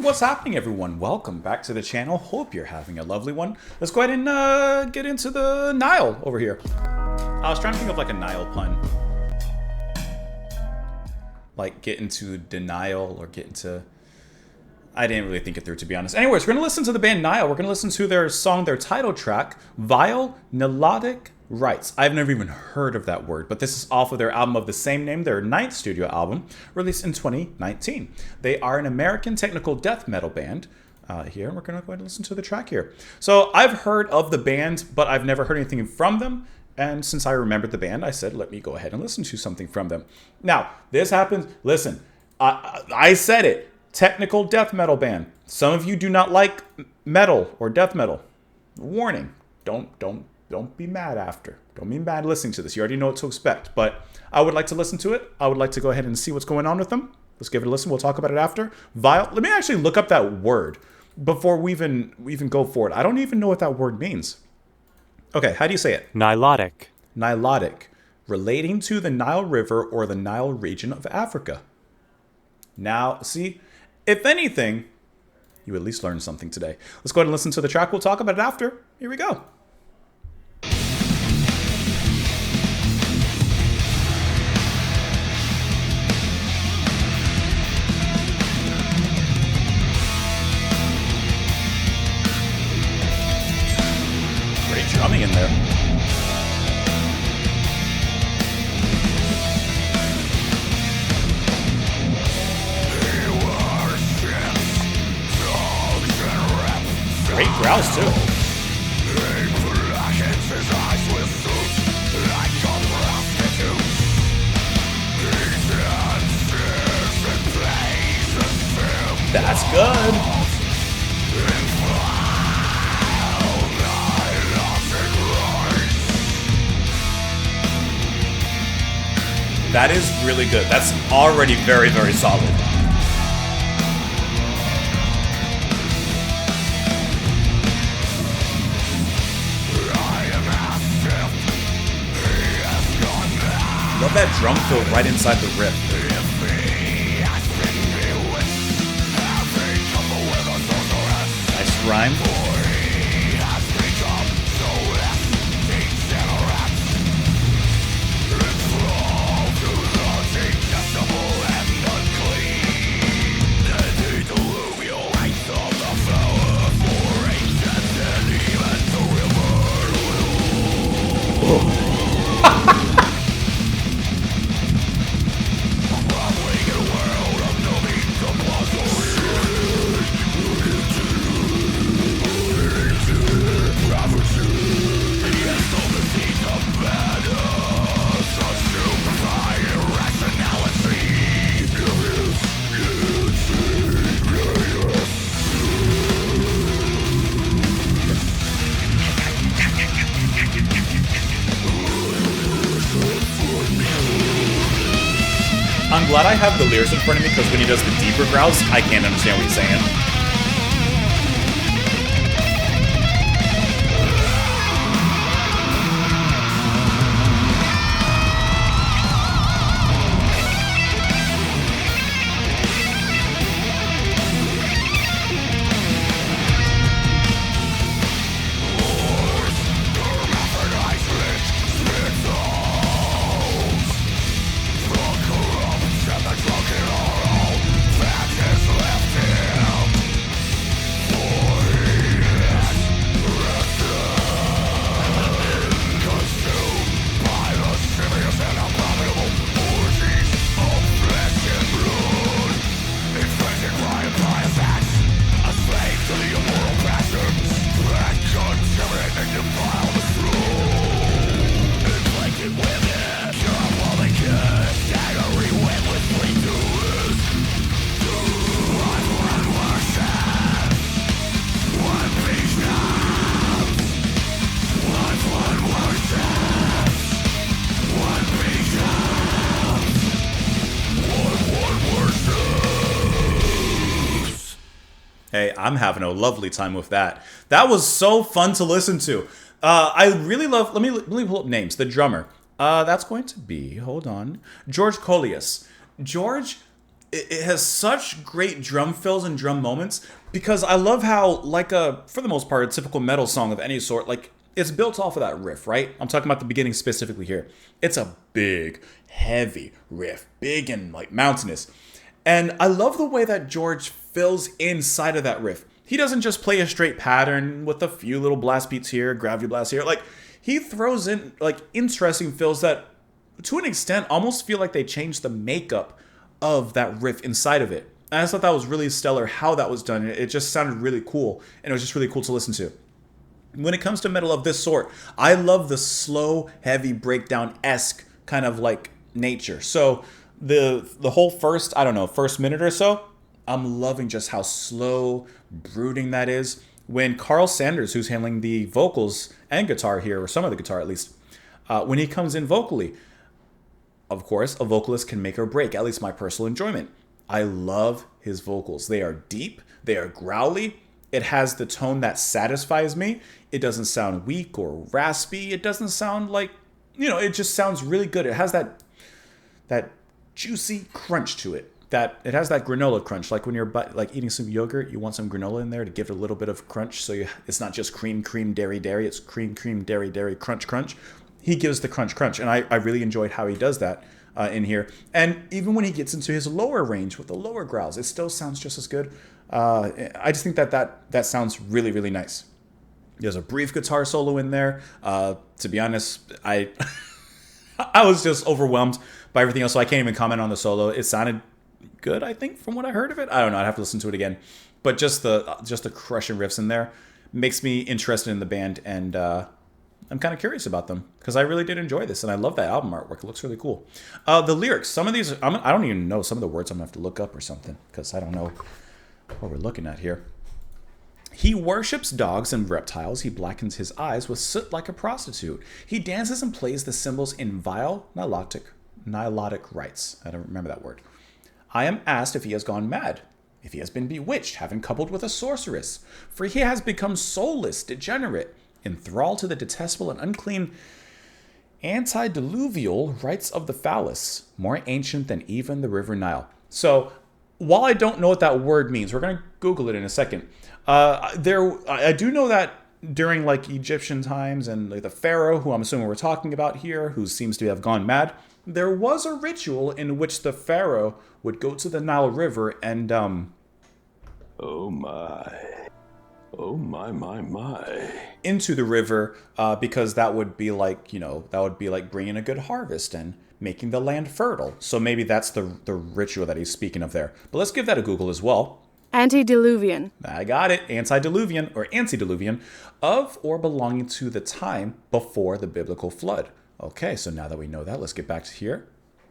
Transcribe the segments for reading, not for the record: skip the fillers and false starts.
What's happening, everyone? Welcome back to the channel. Hope you're having a lovely one. Let's go ahead and get into the Nile over here. I was trying to think of like a Nile pun. Like get into denial or get into... I didn't really think it through, to be honest. Anyways, we're going to listen to the band Nile. We're going to listen to their song, their title track, Vile Nilotic Rites. I've never even heard of that word, but this is off of their album of the same name, their 9th studio album, released in 2019. They are an American technical death metal band here, and we're going to go ahead and listen to the track here. So I've heard of the band, but I've never heard anything from them. And since I remembered the band, I said, let me go ahead and listen to something from them. Now, this happens. Listen, I said it. Technical death metal band. Some of you do not like metal or death metal. Warning. Don't be mad after. Don't be mad listening to this. You already know what to expect. But I would like to listen to it. I would like to go ahead and see what's going on with them. Let's give it a listen. We'll talk about it after. Vile. Let me actually look up that word before we even go forward. I don't even know what that word means. Okay, how do you say it? Nilotic. Nilotic. Relating to the Nile River or the Nile region of Africa. Now, see, if anything, you at least learned something today. Let's go ahead and listen to the track. We'll talk about it after. Here we go. Great drumming in there. Great growls, too. That's good. That is really good. That's already very, very solid. Love that drum fill right inside the riff. Nice rhyme. I'm glad I have the lyrics in front of me because when he does the deeper growls, I can't understand what he's saying. Hey, I'm having a lovely time with that. That was so fun to listen to. I really love, let me pull up names. The drummer. That's going to be, hold on, George Colias. George it has such great drum fills and drum moments, because I love how, like for the most part, a typical metal song of any sort, like it's built off of that riff, right? I'm talking about the beginning specifically here. It's a big, heavy riff, big and like mountainous. And I love the way that George fills inside of that riff. He doesn't just play a straight pattern with a few little blast beats here, gravity blast here. Like, he throws in like interesting fills that, to an extent, almost feel like they changed the makeup of that riff inside of it. And I just thought that was really stellar how that was done. It just sounded really cool, and it was just really cool to listen to. When it comes to metal of this sort, I love the slow, heavy breakdown-esque kind of like nature. So the whole first minute or so, I'm loving just how slow, brooding that is. When Carl Sanders, who's handling the vocals and guitar here, or some of the guitar at least, when he comes in vocally, of course, a vocalist can make or break, at least my personal enjoyment. I love his vocals. They are deep, they are growly. It has the tone that satisfies me. It doesn't sound weak or raspy. It doesn't sound like, it just sounds really good. It has that juicy crunch to it. It has that granola crunch, like when you're like eating some yogurt, you want some granola in there to give it a little bit of crunch. So it's not just cream, dairy. It's cream, dairy, crunch. He gives the crunch, and I really enjoyed how he does that in here. And even when he gets into his lower range with the lower growls, it still sounds just as good. I just think that sounds really, really nice. There's a brief guitar solo in there. To be honest, I was just overwhelmed by everything else, so I can't even comment on the solo. It sounded good, I think, from what I heard of it. I don't know. I'd have to listen to it again. But just the crushing riffs in there makes me interested in the band, and I'm kind of curious about them, because I really did enjoy this, and I love that album artwork. It looks really cool. The lyrics, some of these, I don't even know some of the words. I'm going to have to look up or something, because I don't know what we're looking at here. He worships dogs and reptiles. He blackens his eyes with soot like a prostitute. He dances and plays the cymbals in vile Nilotic rites. I don't remember that word. I am asked if he has gone mad, if he has been bewitched, having coupled with a sorceress. For he has become soulless, degenerate, enthralled to the detestable and unclean antediluvial rites of the phallus, more ancient than even the river Nile. So, while I don't know what that word means, we're going to Google it in a second. I do know that during like Egyptian times and like the pharaoh, who I'm assuming we're talking about here, who seems to have gone mad, there was a ritual in which the pharaoh would go to the Nile River and Oh my. into the river, because that would be like, bringing a good harvest and making the land fertile. So maybe that's the ritual that he's speaking of there. But let's give that a Google as well. Antediluvian. I got it. Antediluvian or antediluvian, of or belonging to the time before the biblical flood. Okay, so now that we know that, let's get back to here.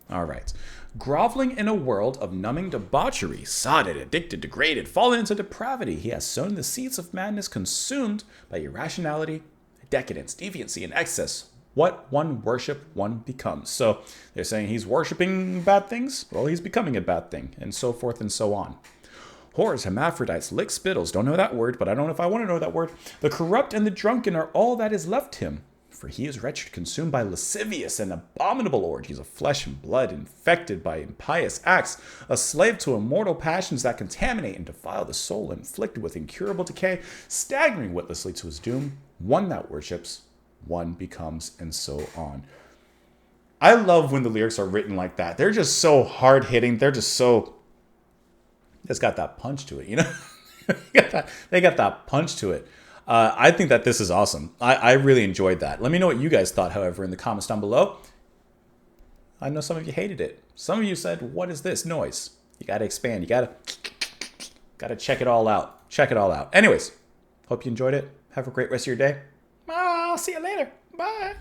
All right. Groveling in a world of numbing debauchery, sodded, addicted, degraded, fallen into depravity, he has sown the seeds of madness, consumed by irrationality, decadence, deviancy, and excess. What one worship, one becomes. So they're saying he's worshiping bad things. Well, he's becoming a bad thing, and so forth and so on. Whores, hermaphrodites, lick spittles. Don't know that word, but I don't know if I want to know that word. The corrupt and the drunken are all that is left him. For he is wretched, consumed by lascivious and abominable orgies of flesh and blood, infected by impious acts, a slave to immortal passions that contaminate and defile the soul, inflicted with incurable decay, staggering witlessly to his doom. One that worships, one becomes, and so on. I love when the lyrics are written like that. They're just so hard-hitting. They're just so... It's got that punch to it, They got that punch to it. I think that this is awesome. I really enjoyed that. Let me know what you guys thought, however, in the comments down below. I know some of you hated it. Some of you said, what is this noise? You got to expand. You got to check it all out. Check it all out. Anyways, hope you enjoyed it. Have a great rest of your day. I'll see you later. Bye.